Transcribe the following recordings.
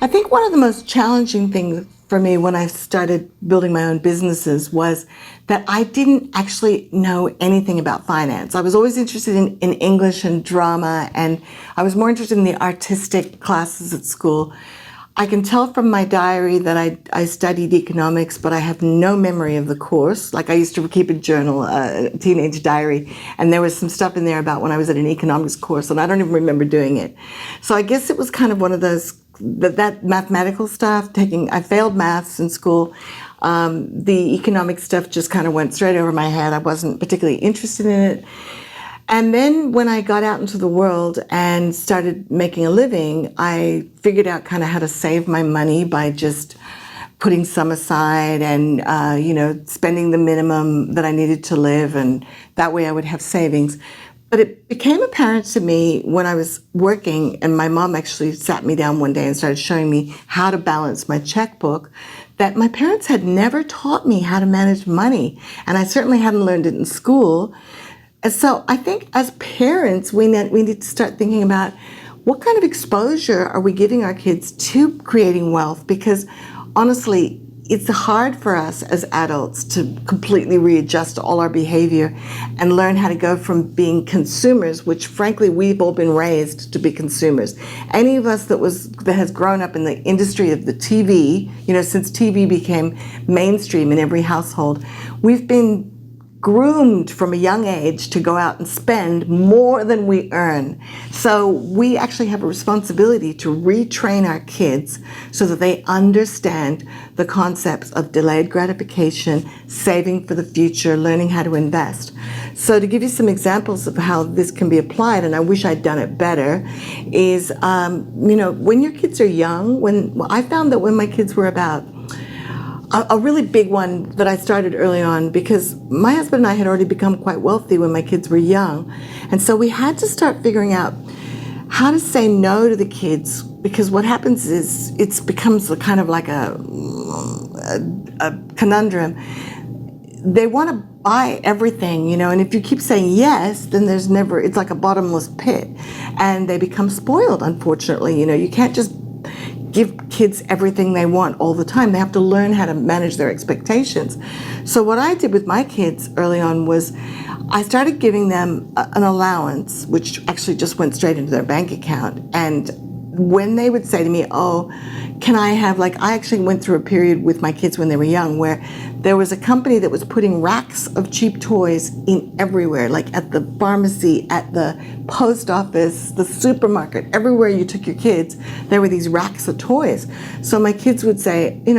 I think one of the most challenging things for me when I started building my own businesses was that I didn't actually know anything about finance. I was always interested in English and drama, and I was more interested in the artistic classes at school. I can tell from my diary that I studied economics, but I have no memory of the course. Like, I used to keep a journal, a teenage diary, and there was some stuff in there about when I was at an economics course, and I don't even remember doing it. So I guess it was kind of one of those, that mathematical stuff, I failed maths in school. The economic stuff just kind of went straight over my head. I wasn't particularly interested in it. And then when I got out into the world and started making a living, I figured out kind of how to save my money by just putting some aside and, spending the minimum that I needed to live. And that way I would have savings. But it became apparent to me when I was working, and my mom actually sat me down one day and started showing me how to balance my checkbook, that my parents had never taught me how to manage money. And I certainly hadn't learned it in school. And so I think as parents, we need to start thinking about what kind of exposure are we giving our kids to creating wealth? Because honestly, it's hard for us as adults to completely readjust all our behavior and learn how to go from being consumers, which frankly we've all been raised to be consumers. Any of us that has grown up in the industry of the TV, since TV became mainstream in every household, we've been groomed from a young age to go out and spend more than we earn. So we actually have a responsibility to retrain our kids so that they understand the concepts of delayed gratification, saving for the future, learning how to invest. So to give you some examples of how this can be applied, and I wish I'd done it better, is, when your kids are young, I found that when my kids were about a really big one that I started early on, because my husband and I had already become quite wealthy when my kids were young. And so we had to start figuring out how to say no to the kids, because what happens is it becomes kind of like a conundrum. They want to buy everything, and if you keep saying yes, then it's like a bottomless pit. And they become spoiled, unfortunately. You can't just give kids everything they want all the time. They have to learn how to manage their expectations. So what I did with my kids early on was I started giving them an allowance, which actually just went straight into their bank account. And when they would say to me, oh, can I have, I actually went through a period with my kids when they were young where there was a company that was putting racks of cheap toys in everywhere, like at the pharmacy, at the post office, the supermarket, everywhere you took your kids, there were these racks of toys. So my kids would say, I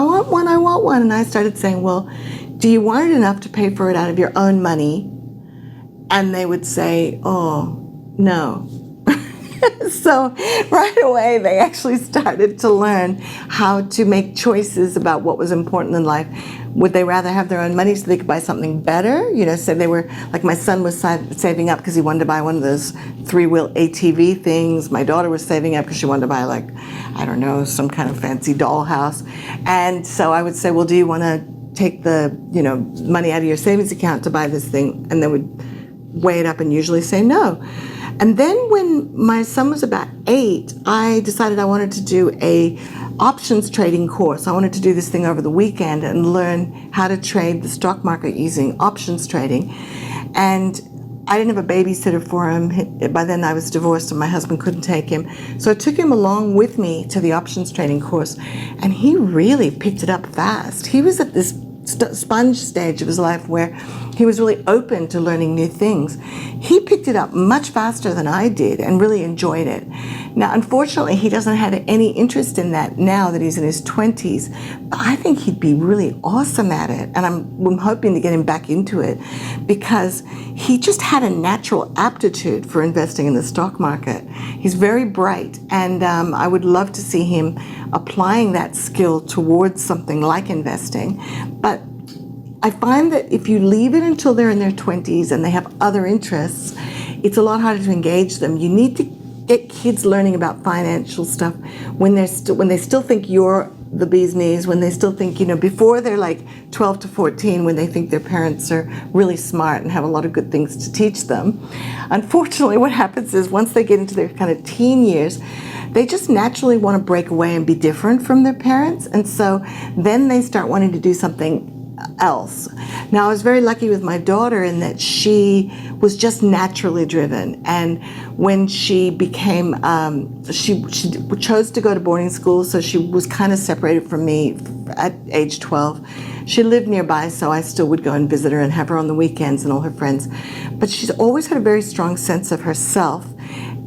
want one. And I started saying, well, do you want it enough to pay for it out of your own money? And they would say, oh, no. So right away, they actually started to learn how to make choices about what was important in life. Would they rather have their own money so they could buy something better? So they were, like, my son was saving up because he wanted to buy one of those 3-wheel ATV things. My daughter was saving up because she wanted to buy, some kind of fancy dollhouse. And so I would say, well, do you want to take the, money out of your savings account to buy this thing? And they would weigh it up and usually say no. And then when my son was about 8, I decided I wanted to do a options trading course. I wanted to do this thing over the weekend and learn how to trade the stock market using options trading. And I didn't have a babysitter for him. By then I was divorced and my husband couldn't take him. So I took him along with me to the options trading course, and he really picked it up fast. He was at this sponge stage of his life where he was really open to learning new things. He picked it up much faster than I did and really enjoyed it. Now, unfortunately, he doesn't have any interest in that now that he's in his 20s, but I think he'd be really awesome at it, and I'm hoping to get him back into it because he just had a natural aptitude for investing in the stock market. He's very bright, and I would love to see him applying that skill towards something like investing. But I find that if you leave it until they're in their 20s and they have other interests, it's a lot harder to engage them. You need to get kids learning about financial stuff when they still think you're the bee's knees, when they still think, before they're like 12 to 14, when they think their parents are really smart and have a lot of good things to teach them. Unfortunately, what happens is once they get into their kind of teen years, they just naturally want to break away and be different from their parents. And so then they start wanting to do something else. Now, I was very lucky with my daughter in that she was just naturally driven. And when she became, she chose to go to boarding school, so she was kind of separated from me at age 12. She lived nearby, so I still would go and visit her and have her on the weekends and all her friends. But she's always had a very strong sense of herself.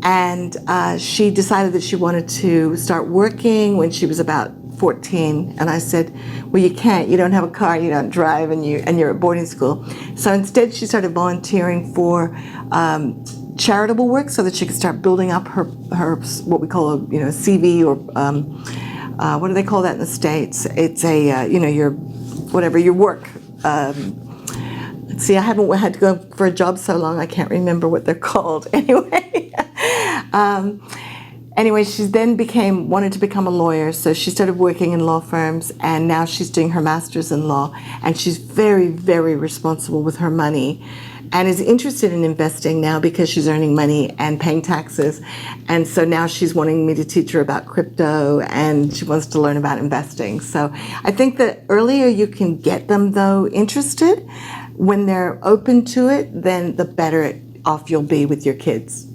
And she decided that she wanted to start working when she was about 14, and I said, well, you can't, you don't have a car, you don't drive, and you're at boarding school. So instead she started volunteering for charitable work so that she could start building up her what we call a CV, or what do they call that in the States? It's a your work. See, I haven't had to go for a job so long, I can't remember what they're called. Anyway, she then wanted to become a lawyer, so she started working in law firms, and now she's doing her master's in law, and she's very, very responsible with her money, and is interested in investing now because she's earning money and paying taxes. And so now she's wanting me to teach her about crypto, and she wants to learn about investing. So I think the earlier you can get them, though, interested, when they're open to it, then the better off you'll be with your kids.